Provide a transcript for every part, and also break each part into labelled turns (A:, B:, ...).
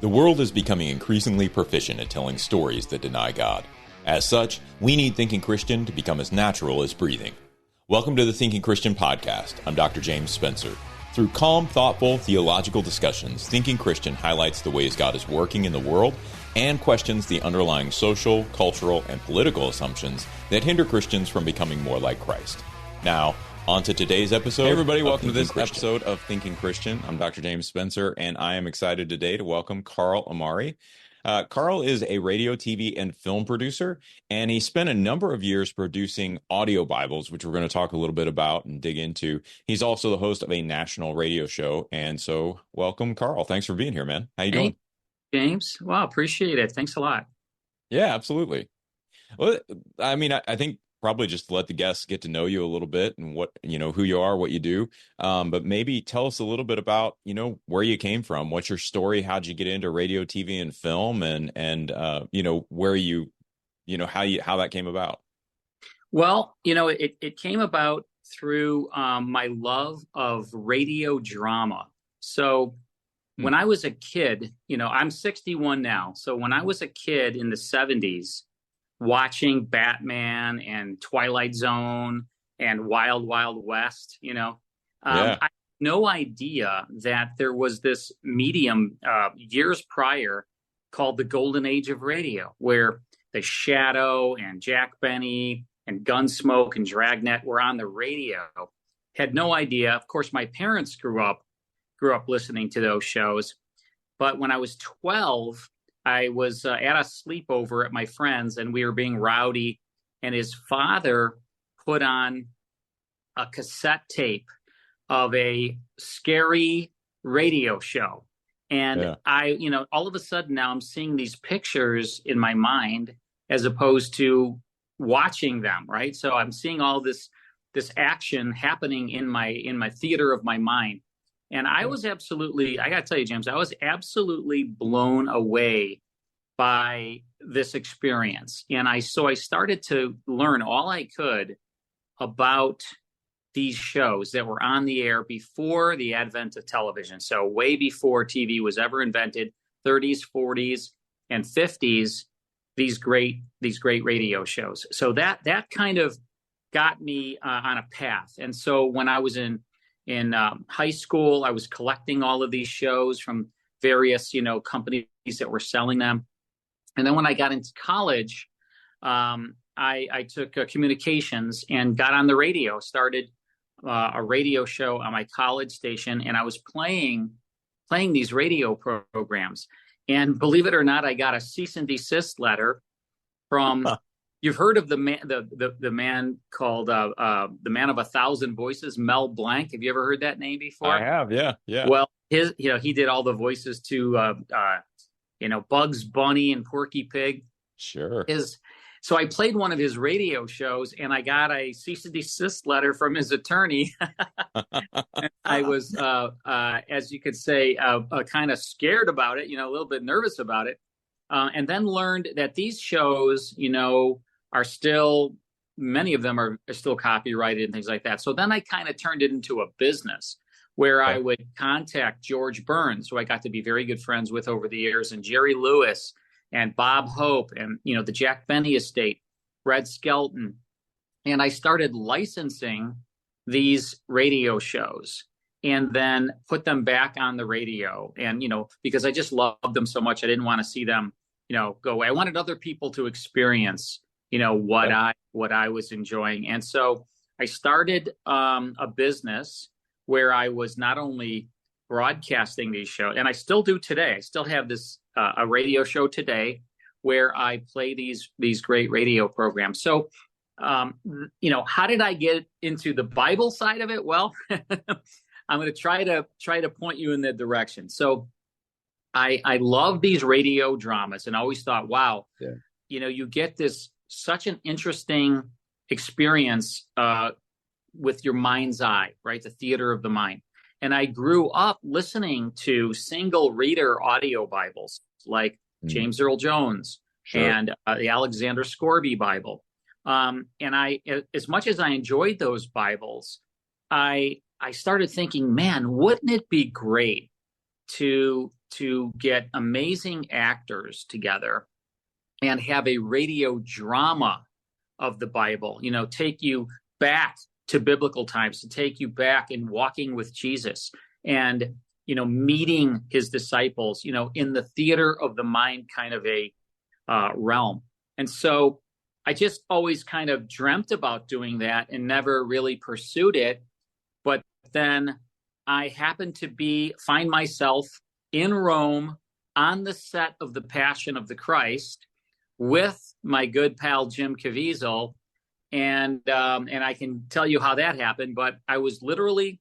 A: The world is becoming increasingly proficient at telling stories that deny God. As such, we need Thinking Christian to become as natural as breathing. Welcome to the Thinking Christian podcast. I'm Dr. James Spencer. Through calm, thoughtful, theological discussions, Thinking Christian highlights the ways God is working in the world and questions the underlying social, cultural, and political assumptions that hinder Christians from becoming more like Christ. Now, on to today's episode.
B: Hey everybody, welcome to this episode of Thinking Christian. I'm Dr. James Spencer, and I am excited today to welcome Carl Amari. Carl is a radio, TV, and film producer, and he spent a number of years producing audio Bibles, which we're going to talk a little bit about and dig into. He's also the host of a national radio show, and so welcome, Carl. Thanks for being here, man. How you doing?
C: James. Wow, appreciate it. Thanks a lot.
B: Yeah, absolutely. Well, I mean, I think probably just to let the guests get to know you a little bit and what, who you are, what you do. But maybe tell us a little bit about, where you came from. What's your story? How'd you get into radio, TV, and film, and where you, how that came about?
C: Well, it came about through my love of radio drama. So when I was a kid, I'm 61 now. So when I was a kid in the 70s, watching Batman and Twilight Zone and Wild Wild West, I had no idea that there was this medium years prior called the Golden Age of Radio, where The Shadow and Jack Benny and Gunsmoke and Dragnet were on the radio. Had no idea. Of course, my parents grew up listening to those shows. But when I was 12, I was at a sleepover at my friend's, and we were being rowdy, and his father put on a cassette tape of a scary radio show. And I, all of a sudden now I'm seeing these pictures in my mind as opposed to watching them, right? So I'm seeing all this action happening in my theater of my mind. And I was absolutely, I got to tell you, James, I was absolutely blown away by this experience. And I started to learn all I could about these shows that were on the air before the advent of television. So way before TV was ever invented, 30s, 40s, and 50s, these great radio shows. So that kind of got me on a path. And so when I was in high school, I was collecting all of these shows from various, companies that were selling them. And then when I got into college, I took communications and got on the radio, started a radio show on my college station, and I was playing these radio programs. And believe it or not, I got a cease and desist letter from. You've heard of the man called the Man of 1,000 Voices, Mel Blanc. Have you ever heard that name before?
B: I have, yeah.
C: Well, he did all the voices to Bugs Bunny and Porky Pig.
B: Sure.
C: So I played one of his radio shows, and I got a cease and desist letter from his attorney. I was, as you could say, kind of scared about it, a little bit nervous about it, and then learned that these shows, are still, many of them are still copyrighted and things like that. So then I kind of turned it into a business where I would contact George Burns, who I got to be very good friends with over the years, and Jerry Lewis and Bob Hope and, the Jack Benny estate, Red Skelton. And I started licensing these radio shows and then put them back on the radio. And, because I just loved them so much, I didn't want to see them, go away. I wanted other people to experience what I was enjoying. And so I started a business where I was not only broadcasting these shows, and I still do today. I still have this a radio show today where I play these great radio programs. So, how did I get into the Bible side of it? Well, I'm going to try to point you in that direction. So I love these radio dramas and always thought, wow, you get such an interesting experience with your mind's eye, right? The theater of the mind. And I grew up listening to single reader audio Bibles like James Earl Jones and the Alexander Scourby Bible. And I, as much as I enjoyed those Bibles, I started thinking, man, wouldn't it be great to get amazing actors together and have a radio drama of the Bible, take you back to biblical times, to take you back in walking with Jesus and, meeting his disciples, in the theater of the mind kind of a realm. And so I just always kind of dreamt about doing that and never really pursued it. But then I happened to find myself in Rome on the set of The Passion of the Christ with my good pal Jim Caviezel, and I can tell you how that happened. But I was literally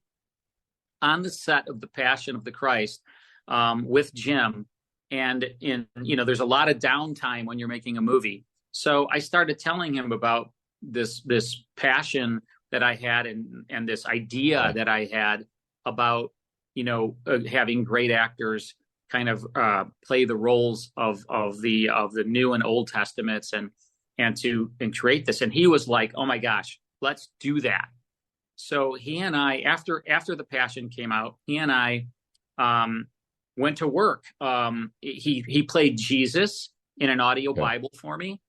C: on the set of The Passion of the Christ with Jim, and there's a lot of downtime when you're making a movie. So I started telling him about this passion that I had and this idea that I had about having great actors kind of play the roles of the New and Old Testaments and create this. And he was like, "Oh my gosh, let's do that." So he and I, after The Passion came out, he and I went to work. He played Jesus in an audio Bible for me.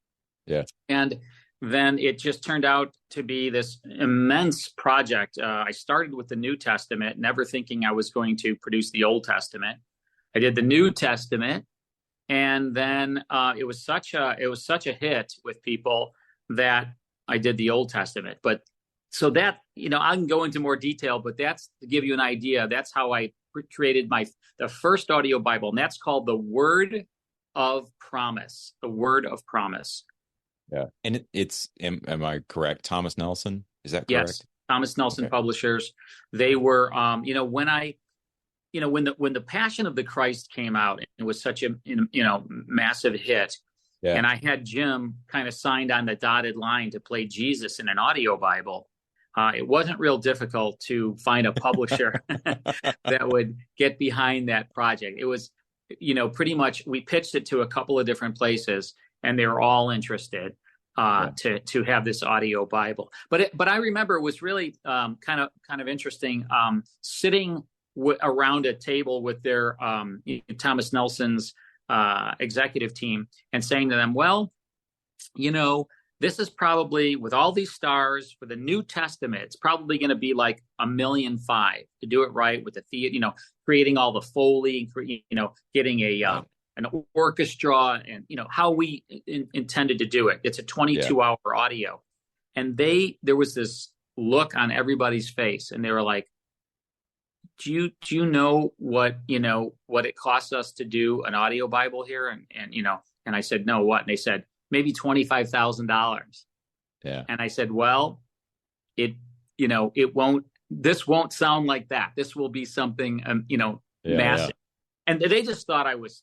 B: Yeah.
C: And then it just turned out to be this immense project. I started with the New Testament, never thinking I was going to produce the Old Testament. I did the New Testament, and then it was such a hit with people that I did the Old Testament. But so that, I can go into more detail, but that's to give you an idea. That's how I created the first audio Bible, and that's called The Word of Promise. The Word of Promise.
B: Yeah. And it's, am I correct? Thomas Nelson? Is that correct?
C: Yes. Thomas Nelson Publishers. They were, when the Passion of the Christ came out, it was such a, massive hit. Yeah. And I had Jim kind of signed on the dotted line to play Jesus in an audio Bible. It wasn't real difficult to find a publisher that would get behind that project. It was, pretty much we pitched it to a couple of different places, and they were all interested to have this audio Bible. But I remember it was really kind of interesting sitting around a table with their Thomas Nelson's executive team and saying to them, well, this is probably, with all these stars for the New Testament, it's probably going to be like $1.5 million to do it right with the theater, creating all the Foley, getting an orchestra, and how we intended to do it. It's a 22-hour audio, and there was this look on everybody's face, and they were like, "Do you know what it costs us to do an audio Bible here?" And I said, "No, what?" And they said, "Maybe $25,000."
B: Yeah.
C: And I said, "Well, this won't sound like that. This will be something massive." Yeah. And they just thought I was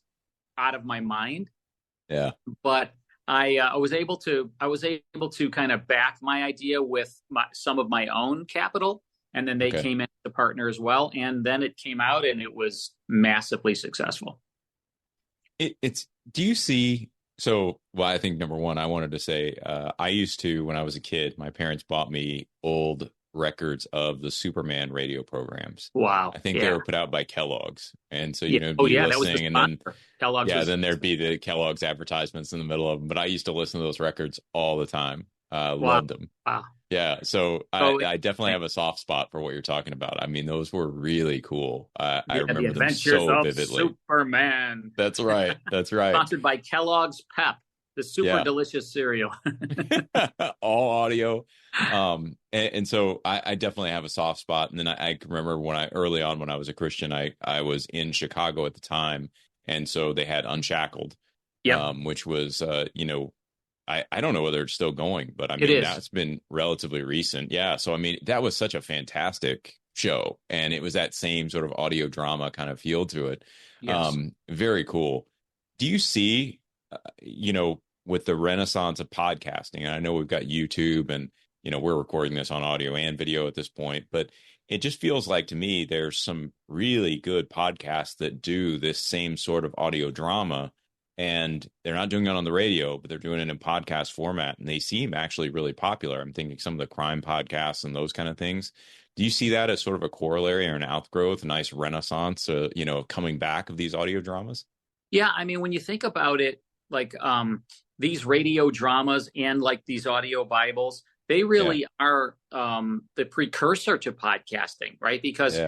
C: out of my mind.
B: Yeah.
C: But I was able to kind of back my idea with some of my own capital, and then they came in as a partner as well, and then it came out and it was massively successful.
B: Do you see? So, well, I think number one, I wanted to say, I used to, when I was a kid, my parents bought me old records of the Superman radio programs.
C: Wow.
B: I think they were put out by Kellogg's. And so, listening,
C: that was the
B: and then
C: Kellogg's
B: then there'd be the Kellogg's advertisements in the middle of them. But I used to listen to those records all the time. Loved them.
C: Wow.
B: Yeah. So I definitely have a soft spot for what you're talking about. I mean, those were really cool. I remember them so vividly.
C: Superman.
B: That's right. That's right.
C: Sponsored by Kellogg's Pep, the super delicious cereal.
B: All audio. And so I definitely have a soft spot. And then I can remember early on when I was a Christian, I was in Chicago at the time. And so they had Unshackled, which was, I don't know whether it's still going, but I mean, that's been relatively recent. Yeah. So, I mean, that was such a fantastic show, and it was that same sort of audio drama kind of feel to it. Yes. Very cool. Do you see, with the renaissance of podcasting, and I know we've got YouTube and, we're recording this on audio and video at this point, but it just feels like to me, there's some really good podcasts that do this same sort of audio drama. And they're not doing it on the radio, but they're doing it in podcast format. And they seem actually really popular. I'm thinking some of the crime podcasts and those kind of things. Do you see that as sort of a corollary or an outgrowth, a nice renaissance, coming back of these audio dramas?
C: Yeah, I mean, when you think about it, like these radio dramas and like these audio Bibles, they really are the precursor to podcasting, right? Because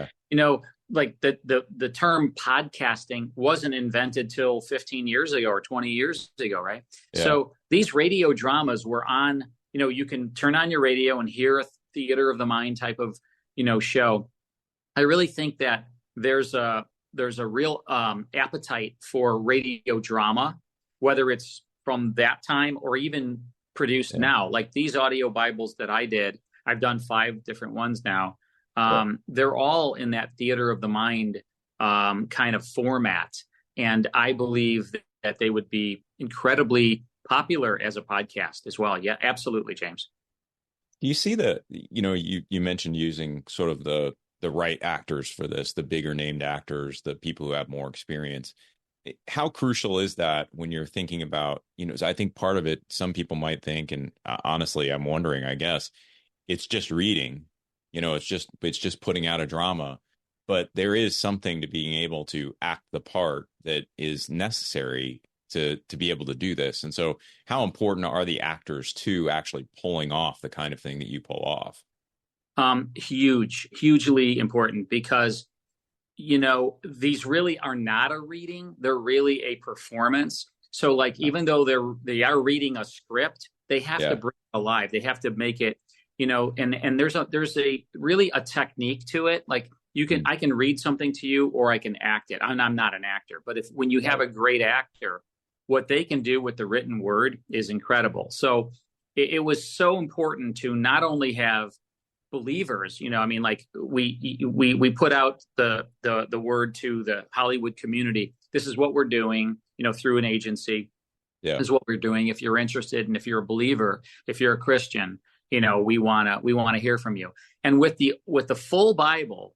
C: like the term podcasting wasn't invented till 15 years ago or 20 years ago, right?
B: Yeah.
C: So these radio dramas were on, you can turn on your radio and hear a theater of the mind type of, show. I really think that there's a real appetite for radio drama, whether it's from that time or even produced now. Like these audio Bibles that I did, I've done 5 different ones now. They're all in that theater of the mind kind of format. And I believe that they would be incredibly popular as a podcast as well. Yeah, absolutely, James.
B: Do you see that, you mentioned using sort of the right actors for this, the bigger named actors, the people who have more experience. How crucial is that when you're thinking about, I think part of it, some people might think, and honestly, I'm wondering, I guess, it's just reading, it's just putting out a drama, but there is something to being able to act the part that is necessary to be able to do this. And so how important are the actors to actually pulling off the kind of thing that you pull off?
C: Hugely important, because, these really are not a reading. They're really a performance. So like, even though they are reading a script, they have to bring it alive. They have to make it, and there's a really a technique to it. Like I can read something to you or I can act it. I'm not an actor, but when you have a great actor, what they can do with the written word is incredible. So it was so important to not only have believers, like we put out the word to the Hollywood community. This is what we're doing, through an agency. This is what we're doing. If you're interested, and if you're a believer, if you're a Christian, we want to hear from you. And with the full Bible,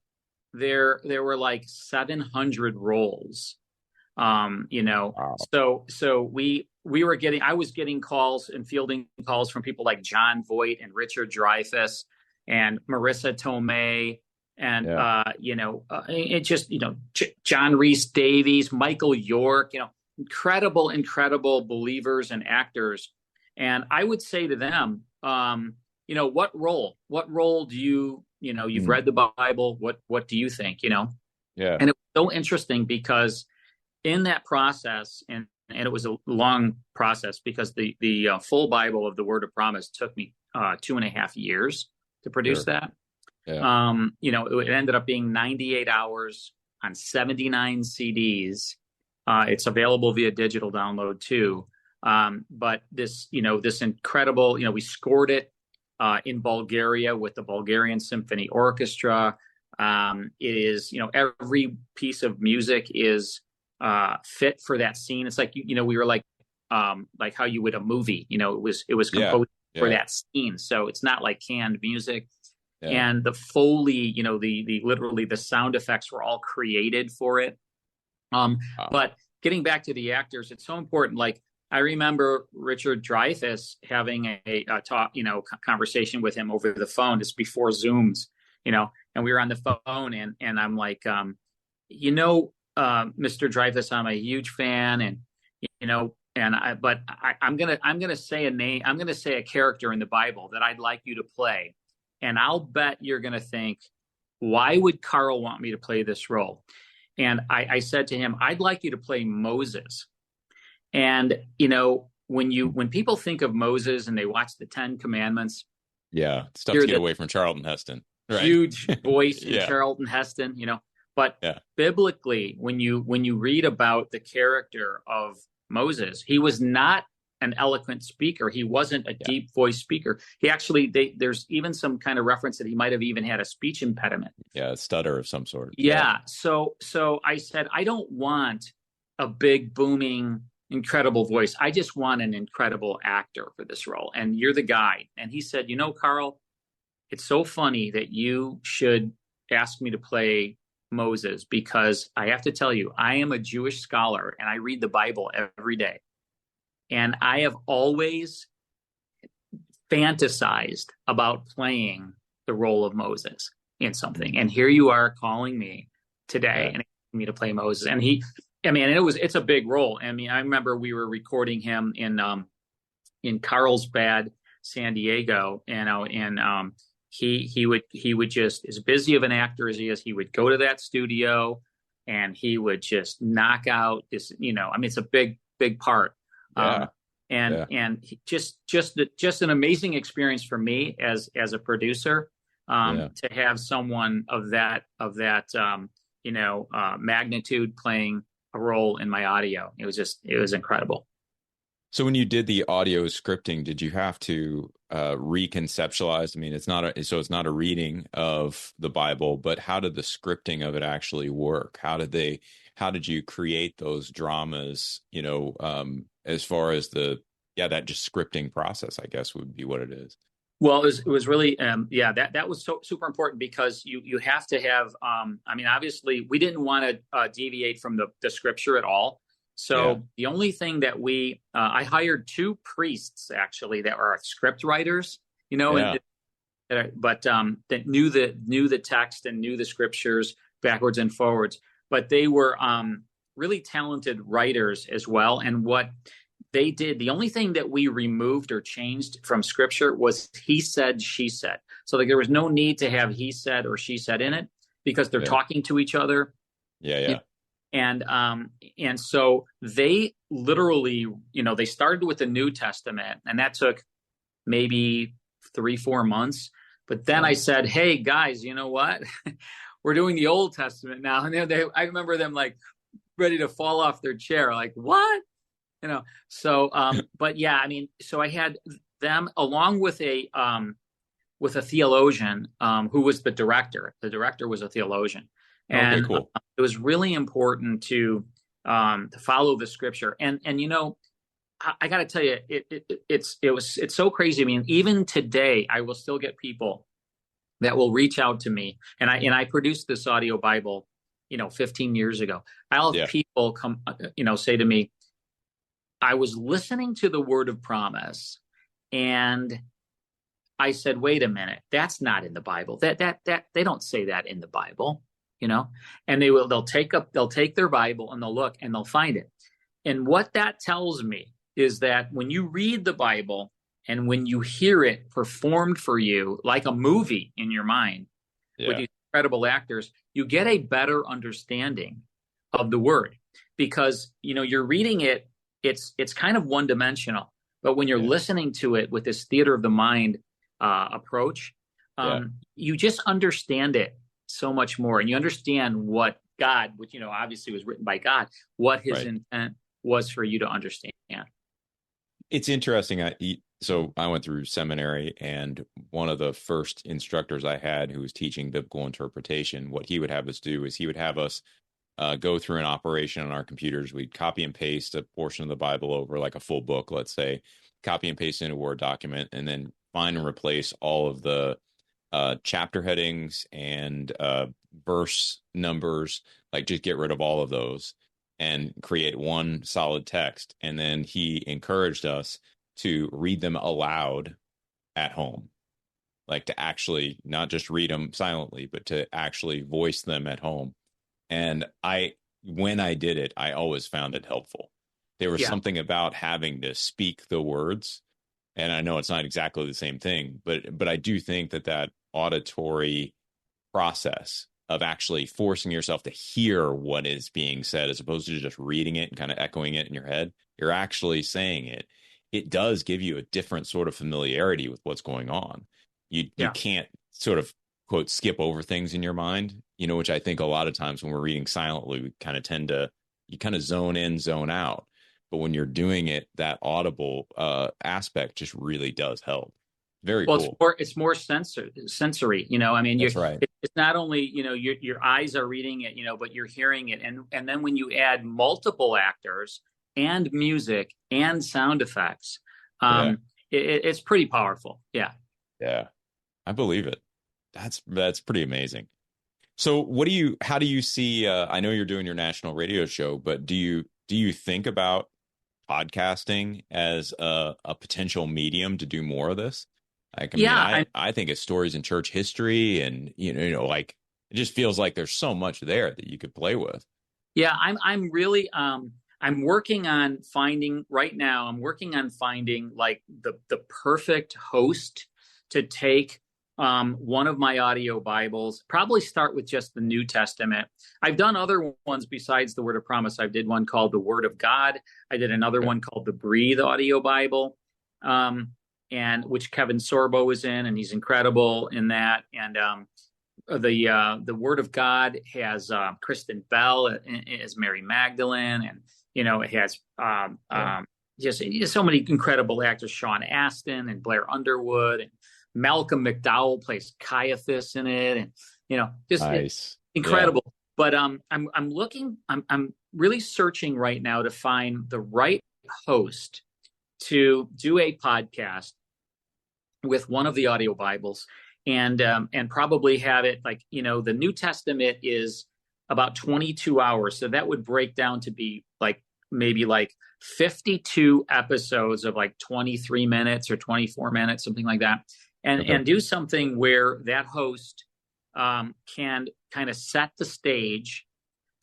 C: there were like 700 roles.
B: Wow.
C: So I was getting calls and fielding calls from people like John Voight and Richard Dreyfuss and Marissa Tomei and, John Rhys Davies, Michael York, incredible believers and actors. And I would say to them, what role do you've read the Bible. What do you think, And it was so interesting because in that process, and it was a long process because the full Bible of the Word of Promise took me 2.5 years to produce that. Yeah. It ended up being 98 hours on 79 CDs. It's available via digital download too. But this incredible, we scored it in Bulgaria with the Bulgarian Symphony Orchestra. It is, every piece of music is fit for that scene. It's like, we were like how you would a movie, it was composed for that scene. So it's not like canned music. And the Foley, the literally the sound effects were all created for it. But getting back to the actors, it's so important. Like I remember Richard Dreyfuss having a talk, conversation with him over the phone just before Zooms, and we were on the phone and I'm like, Mr. Dreyfuss, I'm a huge fan, and I'm gonna say a name. I'm gonna say a character in the Bible that I'd like you to play, and I'll bet you're gonna think, why would Carl want me to play this role? And I said to him, I'd like you to play Moses. And when people think of Moses and they watch the 10 Commandments,
B: it's tough to get away from Charlton Heston. Right.
C: Huge voice in Charlton Heston, But biblically, when you read about the character of Moses, he was not an eloquent speaker. He wasn't a deep voice speaker. He actually, there's even some kind of reference that he might have even had a speech impediment.
B: A stutter of some sort.
C: So I said, I don't want a big, booming, incredible voice. I just want an incredible actor for this role. And you're the guy. And he said, Carl, it's so funny that you should ask me to play Moses, because I have to tell you, I am a Jewish scholar and I read the Bible every day. And I have always fantasized about playing the role of Moses. in something, and here you are calling me today and asking me to play Moses. And it's a big role. I mean, I remember we were recording him in Carlsbad, San Diego, and he would just, as busy of an actor as he is, he would go to that studio and he would just knock out this, it's a big part.
B: Yeah.
C: And just an amazing experience for me as a producer, to have someone of that magnitude playing a role in my audio. It was incredible.
B: So when you did the audio scripting, did you have to reconceptualize? I mean, it's not a reading of the Bible, but how did the scripting of it actually work? How did you create those dramas, as far as that just scripting process, I guess, would be what it is.
C: Well, it was really, that was so super important, because you have to have, obviously we didn't want to deviate from the scripture at all. So the only thing that I hired 2 priests actually that are script writers, that knew the text and knew the scriptures backwards and forwards, but they were really talented writers as well. And what they did, the only thing that we removed or changed from scripture was he said, she said. So there was no need to have he said or she said in it, because they're talking to each other.
B: Yeah.
C: And so they literally, they started with the New Testament, and that took maybe 3-4 months. But then I said, hey guys, you know what? We're doing the Old Testament now. And I remember them like ready to fall off their chair. Like, what? So, but yeah, so I had them along with a theologian, who was the director. The director was a theologian. And
B: cool.
C: It was really important to follow the scripture. And I got to tell you, it's so crazy. I mean, even today, I will still get people that will reach out to me. And I produced this audio Bible, 15 years ago. I'll have people come, say to me, I was listening to the Word of Promise, and I said, wait a minute, that's not in the Bible. That they don't say that in the Bible. And they'll take their Bible and they'll look and they'll find it. And what that tells me is that when you read the Bible and when you hear it performed for you like a movie in your mind with these incredible actors, you get a better understanding of the word, because, you're reading it. It's kind of one dimensional, but when you're listening to it with this theater of the mind approach, you just understand it so much more, and you understand what God, which obviously was written by God, what his intent was for you to understand.
B: It's interesting. So I went through seminary, and one of the first instructors I had who was teaching biblical interpretation, what he would have us do is he would have us go through an operation on our computers. We'd copy and paste a portion of the Bible over, like a full book, let's say, copy and paste in a Word document, and then find and replace all of the chapter headings and verse numbers, like just get rid of all of those and create one solid text. And then he encouraged us to read them aloud at home, like to actually not just read them silently, but to actually voice them at home. And when I did it, I always found it helpful. There was something about having to speak the words. And I know it's not exactly the same thing, but I do think that auditory process of actually forcing yourself to hear what is being said, as opposed to just reading it and kind of echoing it in your head, you're actually saying it. It does give you a different sort of familiarity with what's going on. You can't sort of, quote, skip over things in your mind, which I think a lot of times when we're reading silently, we kind of you kind of zone in, zone out. But when you're doing it, that audible aspect just really does help. Very cool.
C: It's more sensory.
B: That's right.
C: It's not only, your eyes are reading it, but you're hearing it. And then when you add multiple actors and music and sound effects, it's pretty powerful. Yeah.
B: Yeah. I believe it. That's pretty amazing. So how do you see, I know you're doing your national radio show, but do you think about podcasting as a potential medium to do more of this? Like, I mean,
C: Yeah,
B: I think of stories in church history, and like it just feels like there's so much there that you could play with.
C: yeah, I'm really I'm working on finding right now. I'm working on finding like the perfect host to take one of my audio Bibles. Probably start with just the New Testament. I've done other ones besides the Word of Promise. I did one called the Word of God. I did another one called the Breathe Audio Bible, and which Kevin Sorbo was in, and he's incredible in that. And the Word of God has Kristen Bell as Mary Magdalene, and it has just so many incredible actors: Sean Astin and Blair Underwood, and Malcolm McDowell plays Caiaphas in it, and just
B: Nice.
C: incredible. Yeah. But I'm really searching right now to find the right host to do a podcast with one of the audio Bibles, and probably have it like, the New Testament is about 22 hours. So that would break down to be like maybe like 52 episodes of like 23 minutes or 24 minutes, something like that. And do something where that host can kind of set the stage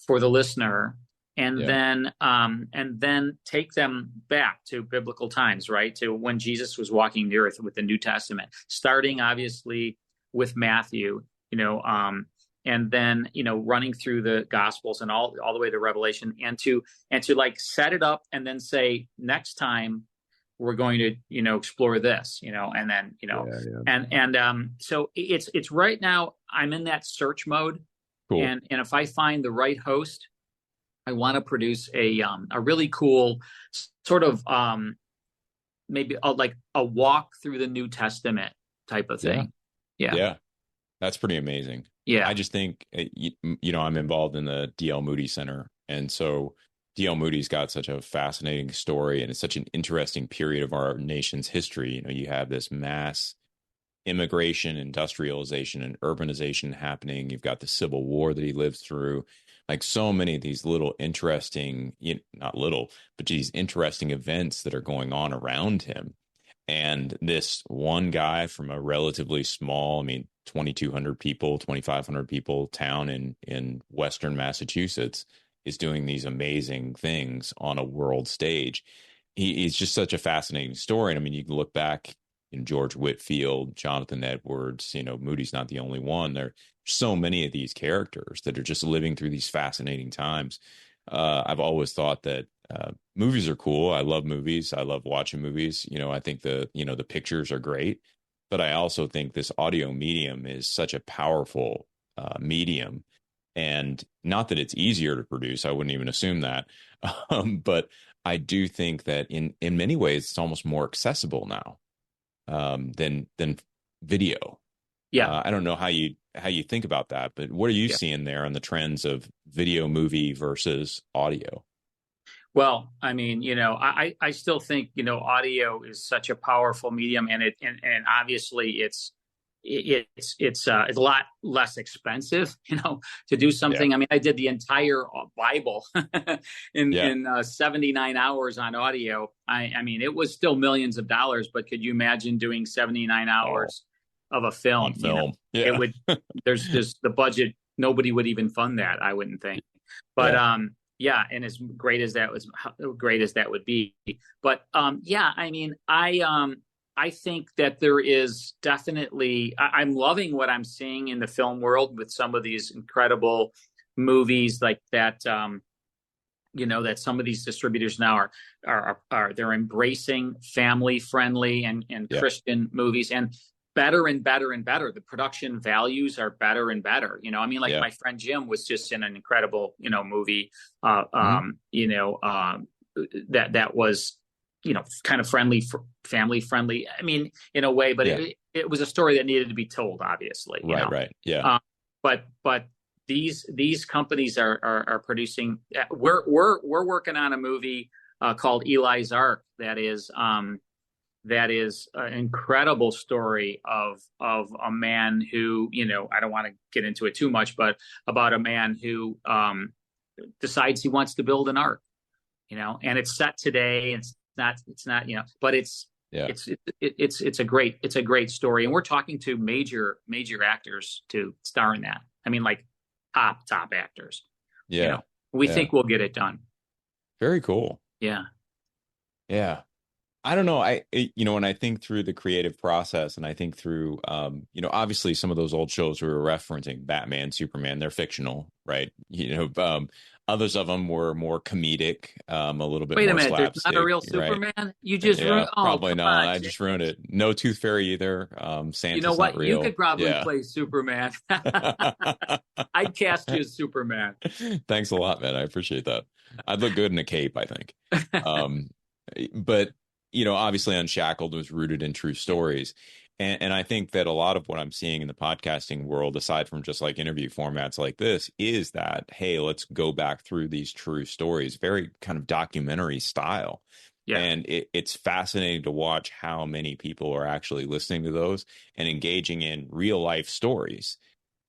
C: for the listener, and then take them back to biblical times, right? To when Jesus was walking the earth with the New Testament, starting obviously with Matthew, and then running through the Gospels and all the way to Revelation, and to like set it up and then say, next time we're going to explore this, and then so it's right now I'm in that search mode. Cool. And if I find the right host, I want to produce a really cool sort of maybe like a walk through the New Testament type of thing. Yeah.
B: That's pretty amazing.
C: Yeah.
B: I just think, I'm involved in the D.L. Moody Center. And so D.L. Moody's got such a fascinating story, and it's such an interesting period of our nation's history. You have this mass immigration, industrialization, and urbanization happening. You've got the Civil War that he lived through. Like so many of these little interesting, not little, but these interesting events that are going on around him. And this one guy from a relatively small, 2,200 people, 2,500 people town in Western Massachusetts is doing these amazing things on a world stage. He's just such a fascinating story. And you can look back in George Whitefield, Jonathan Edwards, Moody's not the only one. There are so many of these characters that are just living through these fascinating times. I've always thought that movies are cool. I love movies. I love watching movies. I think the pictures are great, but I also think this audio medium is such a powerful medium, and not that it's easier to produce. I wouldn't even assume that. But I do think that in many ways, it's almost more accessible now than video.
C: Yeah.
B: I don't know how you think about that, but what are you seeing there on the trends of video movie versus audio?
C: Well, I still think, audio is such a powerful medium, and obviously it's a lot less expensive, to do something. Yeah. I did the entire Bible in 79 hours on audio. It was still millions of dollars, but could you imagine doing 79 hours of a film?
B: On film. Yeah.
C: It would, there's just the budget. Nobody would even fund that, I wouldn't think. But, and as great as that would be. But, I think that there is definitely, I'm loving what I'm seeing in the film world with some of these incredible movies like that, that some of these distributors now are they're embracing family friendly and Christian movies, and better and better and better. The production values are better and better. My friend Jim was just in an incredible, movie, that was, kind of family friendly. In a way, but it was a story that needed to be told, obviously.
B: Right. Yeah.
C: But these companies are producing. We're working on a movie called Eli's Ark that is an incredible story of a man who, I don't want to get into it too much, but about a man who decides he wants to build an ark, and it's set today. It's not, but it's
B: Yeah.
C: It's a great story, and we're talking to major actors to star in that. I mean, like top actors.
B: Yeah.
C: We think we'll get it done.
B: Very cool.
C: Yeah.
B: Yeah. I don't know. When I think through the creative process and I think through, obviously some of those old shows we were referencing, Batman, Superman, they're fictional, right? Others of them were more comedic, a little bit
C: Wait a
B: more
C: minute, there's not a
B: slapstick,
C: real
B: right?
C: Superman? You just
B: Yeah, probably
C: come
B: not.
C: on,
B: I just ruined
C: James.
B: it. No Tooth Fairy either.
C: You know
B: Santa's not
C: what? You
B: real.
C: could probably
B: Yeah.
C: play Superman. I'd cast you as Superman.
B: Thanks a lot, man. I appreciate that. I'd look good in a cape, I think. Um, but obviously Unshackled was rooted in true stories. And I think that a lot of what I'm seeing in the podcasting world, aside from just like interview formats like this, is that, hey, let's go back through these true stories, very kind of documentary style.
C: Yeah.
B: And it's fascinating to watch how many people are actually listening to those and engaging in real life stories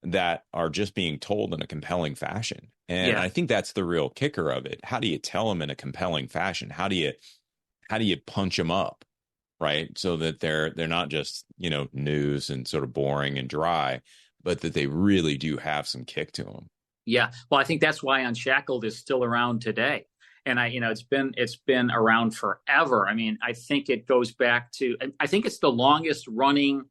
B: that are just being told in a compelling fashion. And I think that's the real kicker of it. How do you tell them in a compelling fashion? How do you punch them up, right? So that they're not just, news and sort of boring and dry, but that they really do have some kick to them.
C: Yeah. Well, I think that's why Unshackled is still around today. And it's been around forever. I mean, I think it goes back to, I think it's the longest running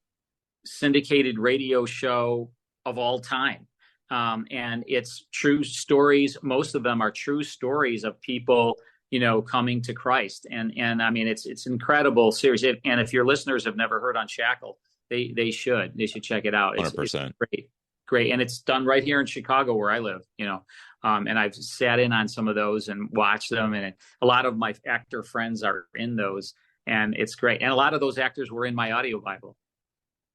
C: syndicated radio show of all time. And it's true stories. Most of them are true stories of people, coming to Christ. And I mean, it's an incredible series. And if your listeners have never heard Unshackled, they should check it out.
B: 100%.
C: It's great. And it's done right here in Chicago where I live, and I've sat in on some of those and watched them. And a lot of my actor friends are in those, and it's great. And a lot of those actors were in my audio Bible.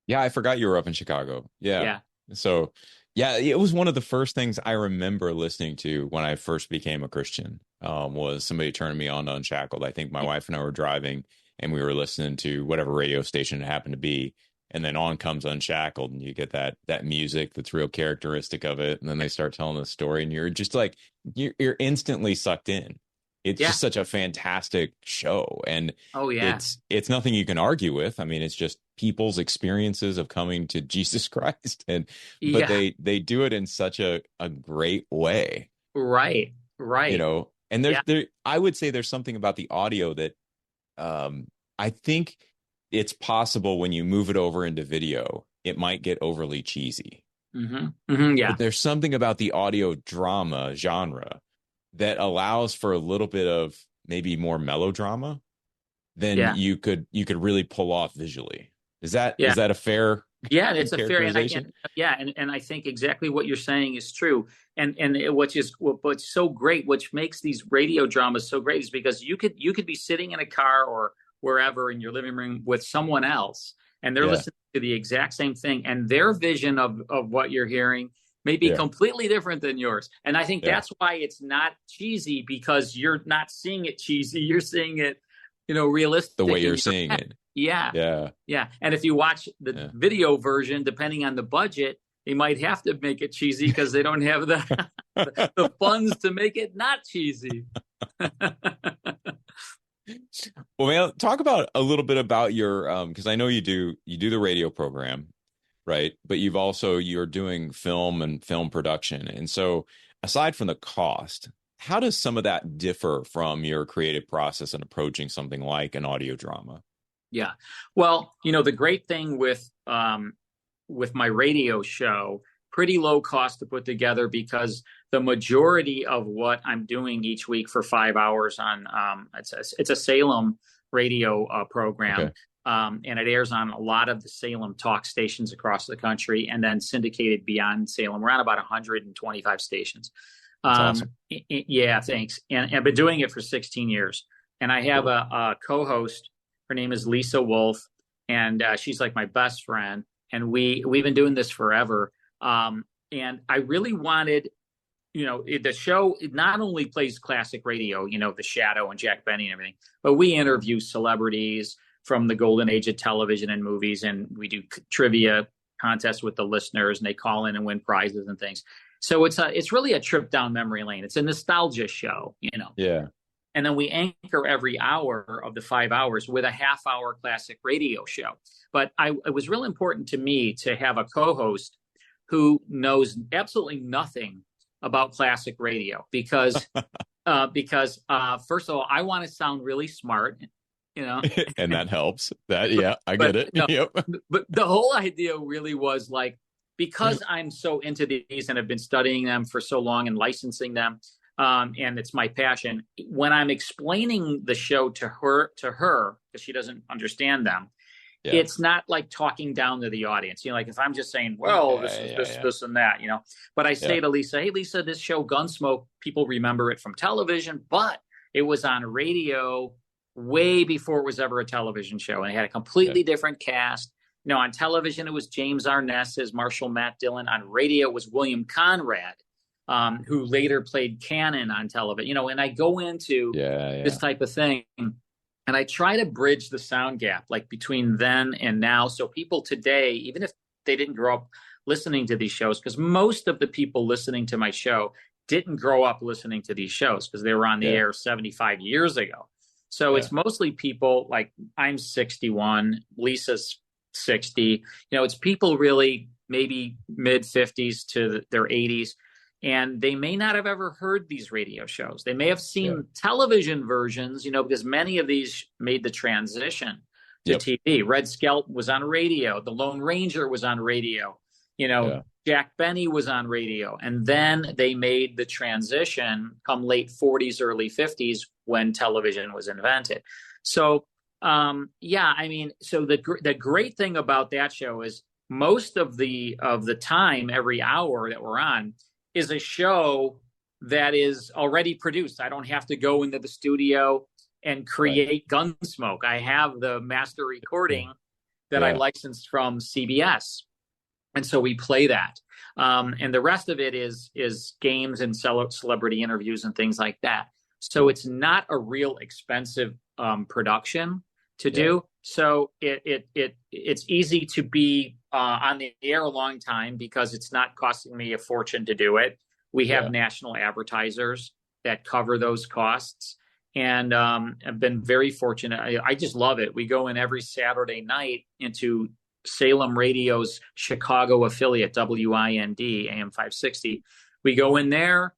B: Yeah, I forgot you were up in Chicago. Yeah. So, yeah, it was one of the first things I remember listening to when I first became a Christian, was somebody turning me on to Unshackled. I think my wife and I were driving and we were listening to whatever radio station it happened to be. And then on comes Unshackled, and you get that music that's real characteristic of it. And then they start telling the story, and you're just like, you're instantly sucked in. It's just such a fantastic show. And it's nothing you can argue with. I mean, it's just people's experiences of coming to Jesus Christ. But they do it in such a great way.
C: Right.
B: And there I would say there's something about the audio that I think it's possible when you move it over into video, it might get overly cheesy.
C: Mm-hmm. Mm-hmm, yeah.
B: But there's something about the audio drama genre that allows for a little bit of maybe more melodrama than you could really pull off visually. Is that a fair?
C: Yeah, it's a fair. And I think exactly what you're saying is true. And what's so great, which makes these radio dramas so great, is because you could be sitting in a car or wherever in your living room with someone else, and they're listening to the exact same thing, and their vision of what you're hearing may be completely different than yours. And I think that's why it's not cheesy, because you're not seeing it cheesy. You're seeing it, realistic.
B: The way you're seeing it.
C: Yeah. And if you watch the video version, depending on the budget, they might have to make it cheesy because they don't have the funds to make it not cheesy.
B: Well, man, talk about a little bit about your because I know you do the radio program, right? But you're doing film and film production. And so aside from the cost, how does some of that differ from your creative process in approaching something like an audio drama?
C: Yeah. Well, the great thing with my radio show, pretty low cost to put together, because the majority of what I'm doing each week for 5 hours on it's a Salem radio program.
B: Okay.
C: And it airs on a lot of the Salem talk stations across the country, and then syndicated beyond Salem. We're on about 125 stations.
B: That's awesome.
C: Yeah, thanks. And I've been doing it for 16 years. And I have a co-host. Her name is Lisa Wolf, and she's like my best friend. And we've been doing this forever. And I really wanted, the show, it not only plays classic radio, The Shadow and Jack Benny and everything, but we interview celebrities from the golden age of television and movies, and we do trivia contests with the listeners, and they call in and win prizes and things. So it's really a trip down memory lane. It's a nostalgia show,
B: Yeah.
C: And then we anchor every hour of the 5 hours with a half-hour classic radio show. But it was real important to me to have a co-host who knows absolutely nothing about classic radio because first of all, I want to sound really smart,
B: And that helps. That, I
C: but,
B: get it. Yep.
C: But the whole idea really was like, because I'm so into these and have been studying them for so long and licensing them, and it's my passion. When I'm explaining the show to her, because she doesn't understand them, it's not like talking down to the audience. Like if I'm just saying, well, this is this and that, But I say to Lisa, hey, Lisa, this show Gunsmoke, people remember it from television, but it was on radio way before it was ever a television show. And it had a completely different cast. On television, it was James Arness as Marshal Matt Dillon. On radio, it was William Conrad, who later played Cannon on television. And I go into this type of thing. And I try to bridge the sound gap, like between then and now. So people today, even if they didn't grow up listening to these shows, because most of the people listening to my show didn't grow up listening to these shows because they were on the air 75 years ago. So it's mostly people like I'm 61, Lisa's 60. It's people really maybe mid 50s to their 80s. And they may not have ever heard these radio shows. They may have seen television versions, because many of these made the transition to TV. Red Skelton was on radio. The Lone Ranger was on radio. Jack Benny was on radio. And then they made the transition come late 40s, early 50s when television was invented. So, so the great thing about that show is most of the time, every hour that we're on, is a show that is already produced. I don't have to go into the studio and create Gunsmoke. I have the master recording that I licensed from CBS. And so we play that. And the rest of it is games and celebrity interviews and things like that. So it's not a real expensive production to do. So it's easy to be on the air a long time because it's not costing me a fortune to do it. We have national advertisers that cover those costs. And I've been very fortunate. I just love it. We go in every Saturday night into Salem Radio's Chicago affiliate, WIND, AM 560. We go in there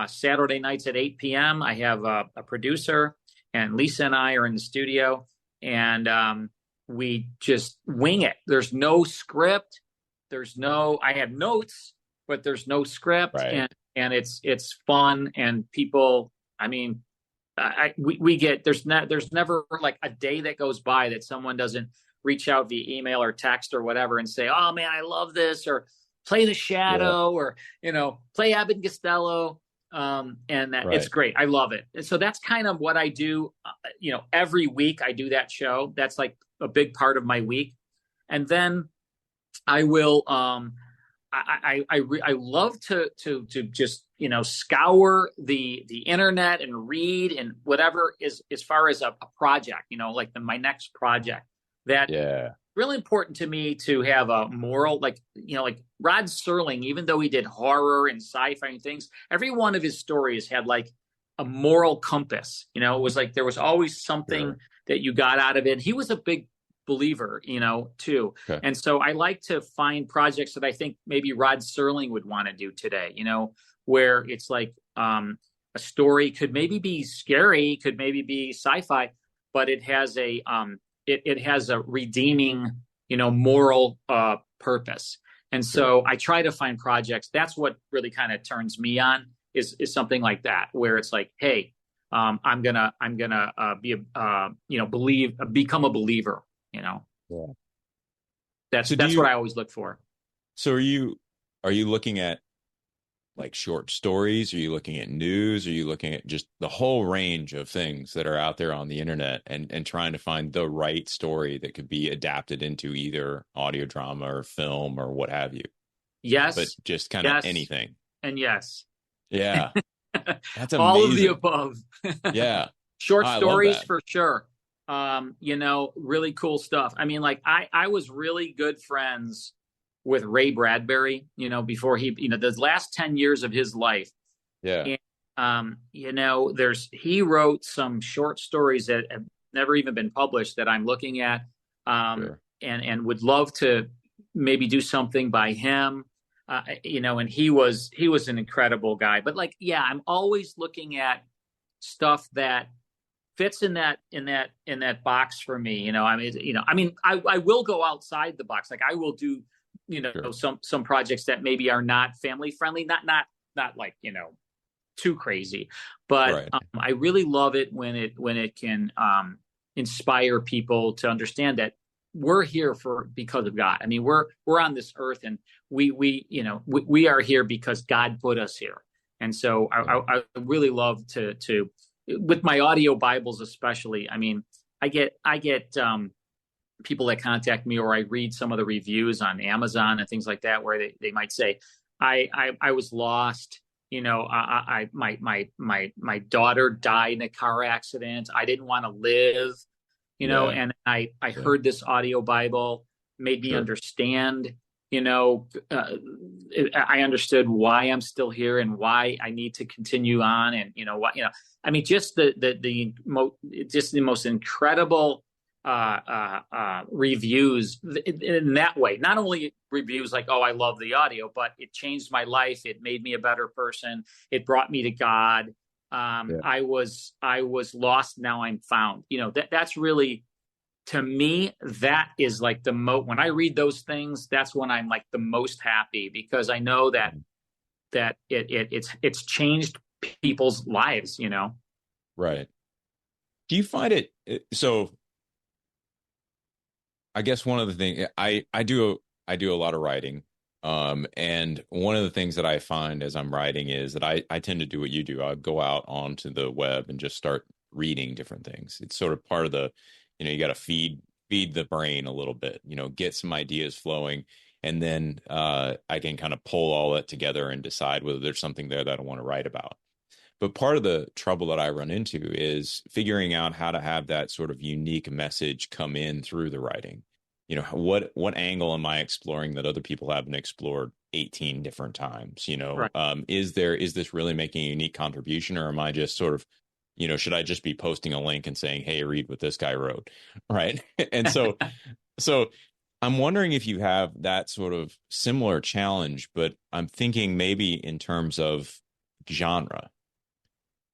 C: Saturday nights at 8 p.m. I have a producer, and Lisa and I are in the studio. And we just wing it. There's no script. I have notes, but there's no script. And it's fun. And people, we get, there's never like a day that goes by that someone doesn't reach out via email or text or whatever and say, oh man, I love this, or play The Shadow, or, play Abbott and Costello. And that it's great. I love it. And so that's kind of what I do. Every week I do that show. That's like a big part of my week. And then I will, I love to just, scour the internet and read and whatever is as far as a project, like my next project that really important to me to have a moral, like Rod Serling, even though he did horror and sci-fi and things, every one of his stories had like a moral compass. It was like there was always something that you got out of it. He was a big believer, too. Okay. And so I like to find projects that I think maybe Rod Serling would want to do today, where it's like a story could maybe be scary, could maybe be sci-fi, but it has a it has a redeeming, moral purpose. And so I try to find projects. That's what really kind of turns me on is something like that, where it's like, hey, I'm gonna become a believer. That's what I always look for.
B: So are you looking at like short stories? Are you looking at news? Are you looking at just the whole range of things that are out there on the internet and trying to find the right story that could be adapted into either audio drama or film or what have you?
C: Yes.
B: But just kind of anything.
C: And yes.
B: Yeah. That's amazing.
C: All of the above.
B: Yeah.
C: Short stories for sure. Really cool stuff. I was really good friends with Ray Bradbury, before he, the last 10 years of his life.
B: Yeah.
C: he wrote some short stories that have never even been published that I'm looking at,
B: Sure.
C: and would love to maybe do something by him. And he was an incredible guy. But I'm always looking at stuff that fits in that box for me. I will go outside the box. Like I will do,
B: Sure.
C: some projects that maybe are not family friendly, not like, too crazy, but
B: Right.
C: I really love it when it can inspire people to understand that we're here because of God. I mean, we're on this earth, and we are here because God put us here. And so I really love to with my audio Bibles especially. I mean, I get people that contact me, or I read some of the reviews on Amazon and things like that, where they might say, I was lost. My daughter died in a car accident. I didn't want to live, and I heard this audio Bible, made me understand, I understood why I'm still here and why I need to continue on. And, I mean, just the most incredible reviews in that way. Not only reviews like, oh, I love the audio, but it changed my life. It made me a better person. It brought me to God. I was lost. Now I'm found. That's really, to me, that is like when I read those things, that's when I'm like the most happy, because I know that it's changed people's lives,
B: Right. Do you find it so? I guess one of the things I do a lot of writing, and one of the things that I find as I'm writing is that I tend to do what you do. I go out onto the web and just start reading different things. It's sort of part of the, you got to feed the brain a little bit, get some ideas flowing, and then I can kind of pull all that together and decide whether there's something there that I want to write about. But part of the trouble that I run into is figuring out how to have that sort of unique message come in through the writing. What angle am I exploring that other people haven't explored 18 different times?
C: Right.
B: Is this really making a unique contribution, or am I just sort of, should I just be posting a link and saying, hey, read what this guy wrote? Right. And so I'm wondering if you have that sort of similar challenge, but I'm thinking maybe in terms of genre.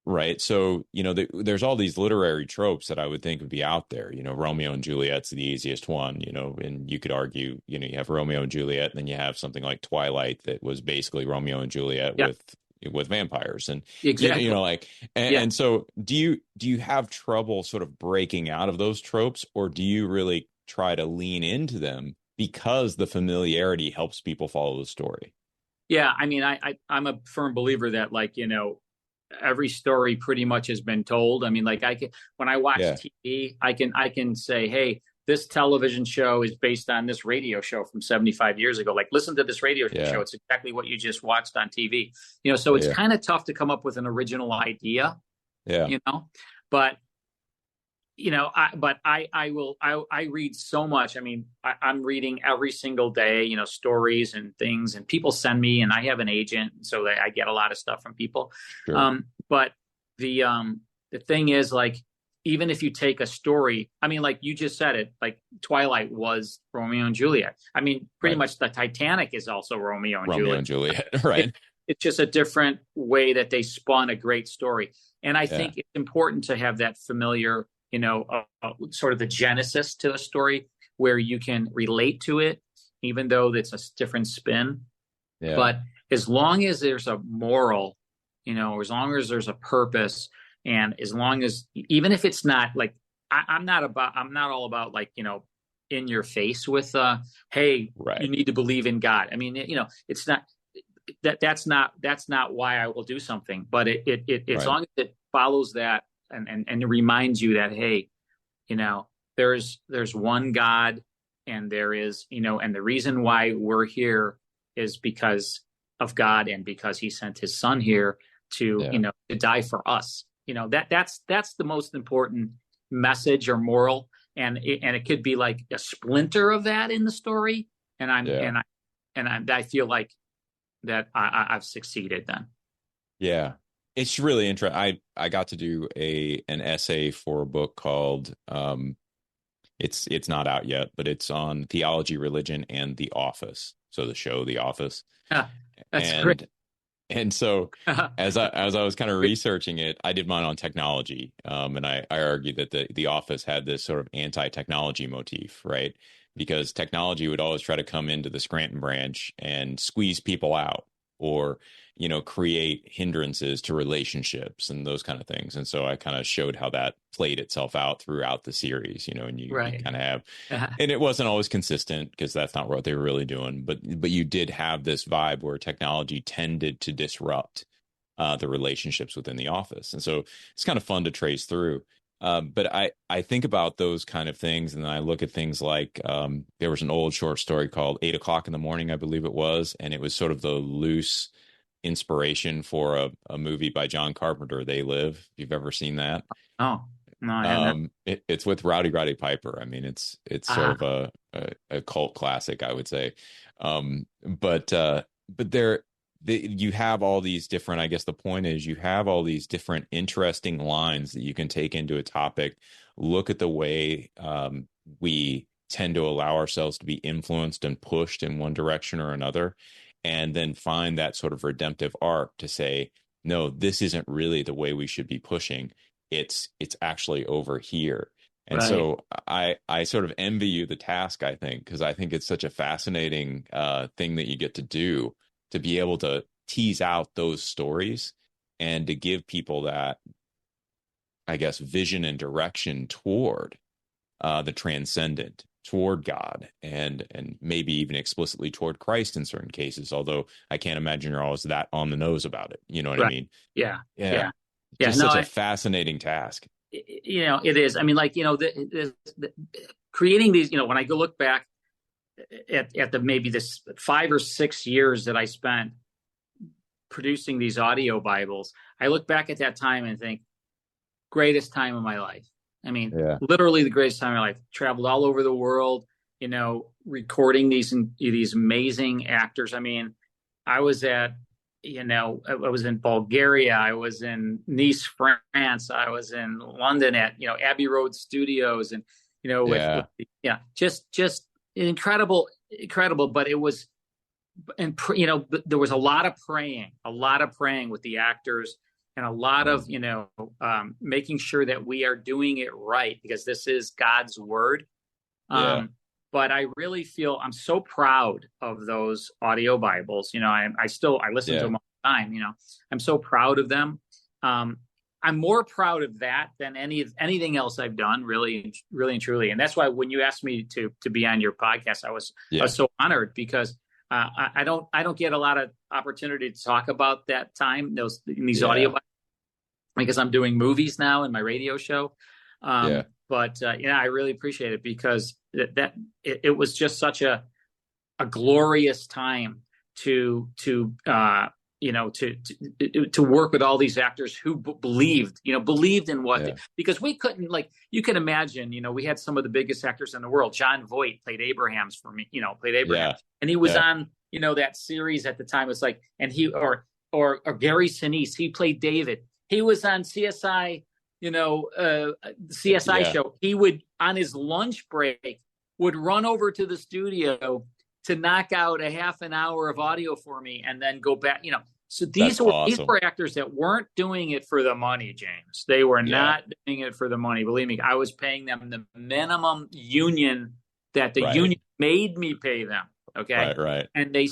B: Right. So, there's all these literary tropes that I would think would be out there. Romeo and Juliet's the easiest one, and you could argue, you have Romeo and Juliet, and then you have something like Twilight that was basically Romeo and Juliet with vampires. And,
C: exactly.
B: And so do you have trouble sort of breaking out of those tropes, or do you really try to lean into them because the familiarity helps people follow the story?
C: Yeah. I mean, I'm a firm believer that, every story pretty much has been told. I mean, when I watch TV, I can say, hey, this television show is based on this radio show from 75 years ago. Like, listen to this radio show. It's exactly what you just watched on TV. So it's kind of tough to come up with an original idea.
B: Yeah.
C: But I read so much. I mean, I'm reading every single day, stories and things, and people send me, and I have an agent, so that I get a lot of stuff from people.
B: Sure.
C: But the thing is, even if you take a story, I mean, like you just said it, like Twilight was Romeo and Juliet. I mean, pretty much the Titanic is also Romeo and
B: Juliet. Right.
C: It's just a different way that they spun a great story. And I think it's important to have that familiar, sort of the genesis to the story where you can relate to it, even though it's a different spin. Yeah. But as long as there's a moral, as long as there's a purpose, and as long as, even if it's not like, I'm not all about in your face with, hey, you need to believe in God. I mean, it's not that's not why I will do something, but as long as it follows that and it reminds you that, hey, there's one God, and there is, and the reason why we're here is because of God, and because he sent his son here to, to die for us. That's the most important message or moral. And it could be like a splinter of that in the story. And I feel like that I've succeeded then.
B: Yeah. It's really interesting. I got to do an essay for a book called it's not out yet, but it's on theology, religion, and The Office. So the show The Office.
C: Yeah, that's great.
B: And so as I was kind of researching it, I did mine on technology. And I argued that the Office had this sort of anti-technology motif, right? Because technology would always try to come into the Scranton branch and squeeze people out, or create hindrances to relationships and those kind of things. And so I kind of showed how that played itself out throughout the series, and you
C: Right.
B: kind of have, and it wasn't always consistent because that's not what they were really doing, but you did have this vibe where technology tended to disrupt the relationships within the office. And so it's kind of fun to trace through. But I think about those kind of things, and then I look at things like there was an old short story called 8 o'clock in the morning, I believe it was, and it was sort of the loose inspiration for a movie by John Carpenter, They Live. If you've ever seen that.
C: Oh, no, I haven't.
B: It's with Roddy Piper. I mean, it's sort of a cult classic, I would say. But you have all these different, I guess the point is you have all these different interesting lines that you can take into a topic. Look at the way we tend to allow ourselves to be influenced and pushed in one direction or another, and then find that sort of redemptive arc to say, no, this isn't really the way we should be pushing. It's actually over here. And
C: Right.
B: so I sort of envy you the task, I think, because I think it's such a fascinating thing that you get to do, to be able to tease out those stories and to give people that, I guess, vision and direction toward the transcendent, toward God, and maybe even explicitly toward Christ in certain cases, although I can't imagine you're always that on the nose about it. You know what I mean?
C: Yeah.
B: Just such a fascinating task.
C: It is. I mean, like, the creating these, when I go look back at the maybe this 5 or 6 years that I spent producing these audio Bibles, I look back at that time and think, greatest time of my life. I mean, literally the greatest time of my life. Traveled all over the world, recording these amazing actors. I mean, I was I was in Bulgaria. I was in Nice, France. I was in London at, Abbey Road Studios, and, just incredible. But it was, and, there was a lot of praying with the actors, and a lot of, making sure that we are doing it right, because this is God's word. But I really feel I'm so proud of those audio Bibles. I listen to them all the time. I'm so proud of them. I'm more proud of that than anything else I've done, really, really and truly. And that's why when you asked me to be on your podcast, I was so honored, because I don't get a lot of opportunity to talk about that time, in these audio Bibles, because I'm doing movies now in my radio show. But I really appreciate it, because it was just such a glorious time to work with all these actors who believed in what because we couldn't, like, you can imagine, we had some of the biggest actors in the world. John Voight played Abraham, and he was on that series at the time. It's like, and he or Gary Sinise, he played David. He was on CSI. CSI show. He would, on his lunch break, would run over to the studio to knock out a half an hour of audio for me, and then go back. So these were actors that weren't doing it for the money, James. They were not doing it for the money. Believe me, I was paying them the minimum union that the union made me pay them. Okay,
B: right.
C: And they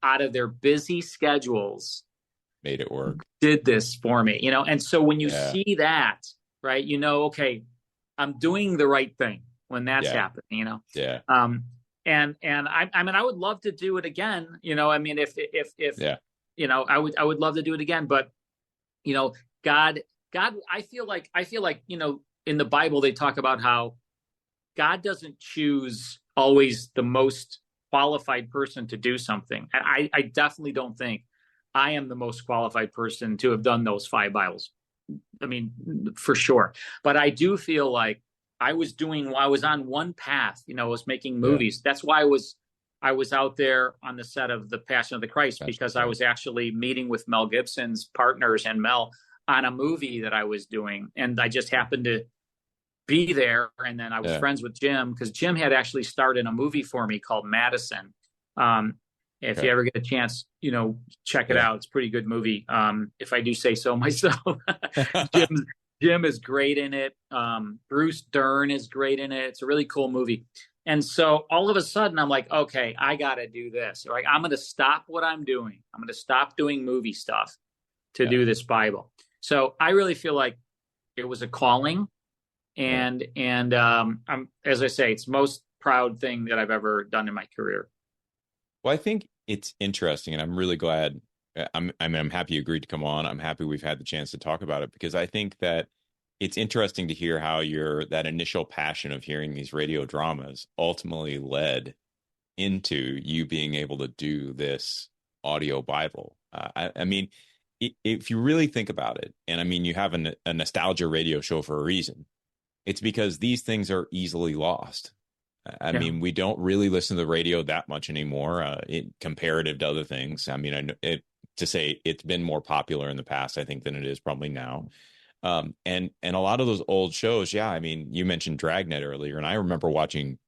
C: out of their busy schedules
B: made it work.
C: Did this for me, and so when you see that, right, okay, I'm doing the right thing when that's happening, and I would love to do it again, I mean, if I would love to do it again, but God, I feel like in the Bible they talk about how God doesn't choose always the most qualified person to do something. And I definitely don't think I am the most qualified person to have done those 5 Bibles. I mean, for sure. But I do feel like I was on one path, I was making movies. That's why I was I was out there on the set of The Passion of the Christ because I was actually meeting with Mel Gibson's partners and Mel on a movie that I was doing. And I just happened to be there. And then I was friends with Jim because Jim had actually starred in a movie for me called Madison. If you ever get a chance, check it out. It's a pretty good movie. If I do say so myself. Jim is great in it. Bruce Dern is great in it. It's a really cool movie. And so all of a sudden I'm like, okay, I got to do this. Like, I'm going to stop what I'm doing. I'm going to stop doing movie stuff to do this Bible. So I really feel like it was a calling. And I'm, as I say, it's the most proud thing that I've ever done in my career.
B: Well, I think it's interesting, and I'm really glad. I'm happy you agreed to come on. I'm happy we've had the chance to talk about it, because I think that it's interesting to hear how that initial passion of hearing these radio dramas ultimately led into you being able to do this audio Bible. I mean, if you really think about it, and I mean, you have a nostalgia radio show for a reason. It's because these things are easily lost. I mean, we don't really listen to the radio that much anymore, comparative to other things. I mean, to say it's been more popular in the past, I think, than it is probably now. And a lot of those old shows, I mean, you mentioned Dragnet earlier, and I remember watching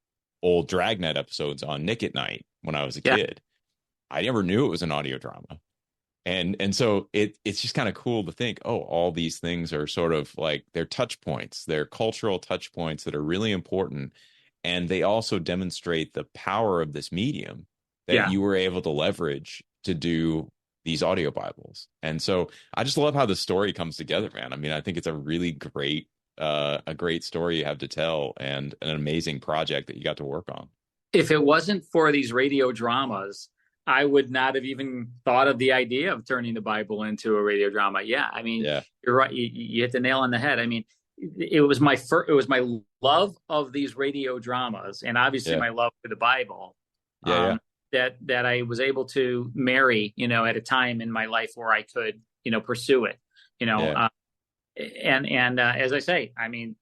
B: old Dragnet episodes on Nick at Night when I was a kid. I never knew it was an audio drama. And so it's just kind of cool to think, all these things are sort of like they're touch points, they're cultural touch points that are really important. And they also demonstrate the power of this medium that you were able to leverage to do these audio Bibles. And so I just love how the story comes together, man. I mean, I think it's a really great story you have to tell, and an amazing project that you got to work on.
C: If it wasn't for these radio dramas, I would not have even thought of the idea of turning the Bible into a radio drama. Yeah, I mean, you're right. You hit the nail on the head. I mean, it was my love of these radio dramas, and obviously my love for the Bible. That I was able to marry, at a time in my life where I could, pursue it, and as I say, I mean,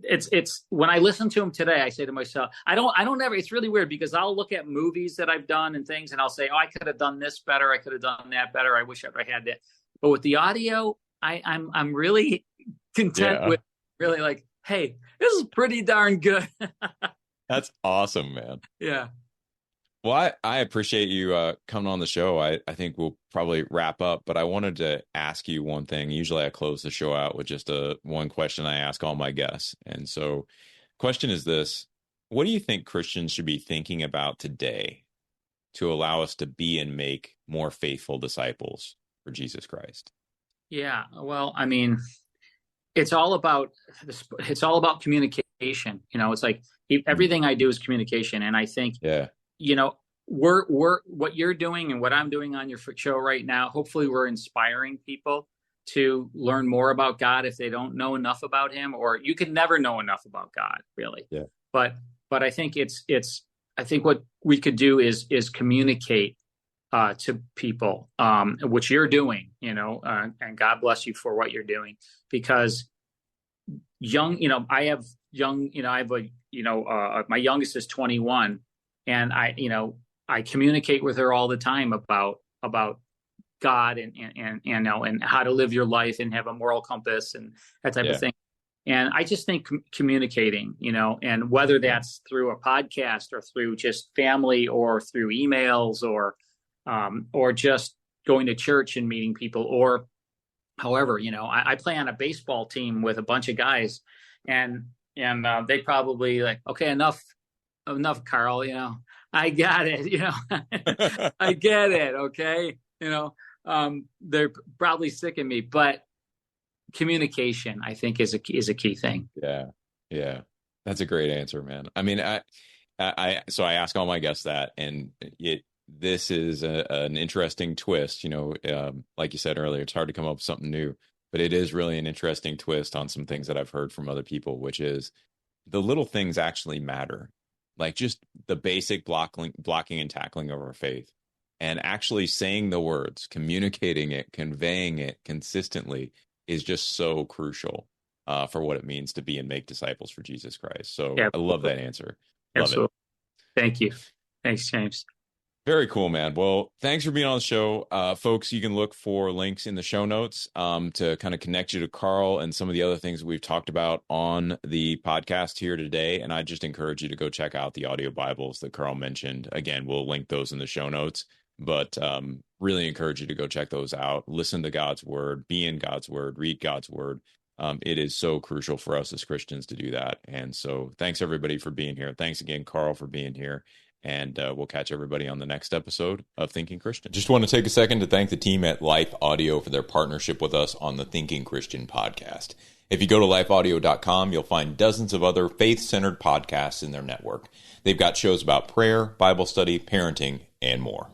C: it's when I listen to them today, I say to myself, I don't ever, it's really weird because I'll look at movies that I've done and things, and I'll say, I could have done this better. I could have done that better. I wish I had that. But with the audio, I'm really content with really like, hey, this is pretty darn good.
B: That's awesome, man.
C: Yeah.
B: Well, I appreciate you coming on the show. I think we'll probably wrap up, but I wanted to ask you one thing. Usually I close the show out with just one question I ask all my guests. And so question is this: what do you think Christians should be thinking about today to allow us to be and make more faithful disciples for Jesus Christ?
C: Yeah, well, I mean, it's all about communication. It's like everything I do is communication. And I think, we're what you're doing and what I'm doing on your show right now, hopefully we're inspiring people to learn more about God if they don't know enough about him, or you can never know enough about God, really. Yeah. But I think I think what we could do is communicate to people, which you're doing, and God bless you for what you're doing, because my youngest is 21, and I communicate with her all the time about God and how to live your life and have a moral compass and that type of thing. And I just think communicating, and whether that's through a podcast or through just family or through emails or just going to church and meeting people, or however, I play on a baseball team with a bunch of guys, and they probably like, okay, enough, Carl, I got it, I get it. Okay. They're probably sick of me, but communication, I think, is a key thing.
B: Yeah. Yeah. That's a great answer, man. I mean, so I ask all my guests that, and this is an interesting twist, like you said earlier, it's hard to come up with something new, but it is really an interesting twist on some things that I've heard from other people, which is the little things actually matter. Like just the basic blocking and tackling of our faith, and actually saying the words, communicating it, conveying it consistently is just so crucial for what it means to be and make disciples for Jesus Christ. So I love that answer.
C: Absolutely. Thank you. Thanks, James.
B: Very cool, man. Well, thanks for being on the show. Folks, you can look for links in the show notes to kind of connect you to Carl and some of the other things we've talked about on the podcast here today. And I just encourage you to go check out the audio Bibles that Carl mentioned. Again, we'll link those in the show notes, but really encourage you to go check those out. Listen to God's word, be in God's word, read God's word. It is so crucial for us as Christians to do that. And so thanks everybody for being here. Thanks again, Carl, for being here. And we'll catch everybody on the next episode of Thinking Christian.
A: Just want to take a second to thank the team at Life Audio for their partnership with us on the Thinking Christian podcast. If you go to lifeaudio.com, you'll find dozens of other faith-centered podcasts in their network. They've got shows about prayer, Bible study, parenting, and more.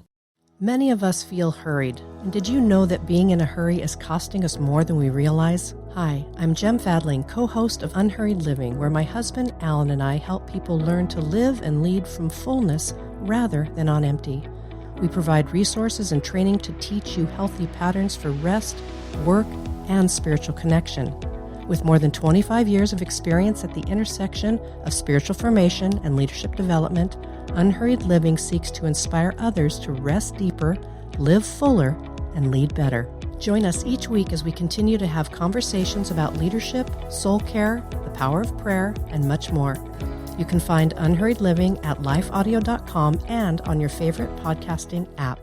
D: Many of us feel hurried. And did you know that being in a hurry is costing us more than we realize? Hi, I'm Jem Fadling, co-host of Unhurried Living, where my husband Alan and I help people learn to live and lead from fullness rather than on empty. We provide resources and training to teach you healthy patterns for rest, work, and spiritual connection. With more than 25 years of experience at the intersection of spiritual formation and leadership development, Unhurried Living seeks to inspire others to rest deeper, live fuller, and lead better. Join us each week as we continue to have conversations about leadership, soul care, the power of prayer, and much more. You can find Unhurried Living at lifeaudio.com and on your favorite podcasting app.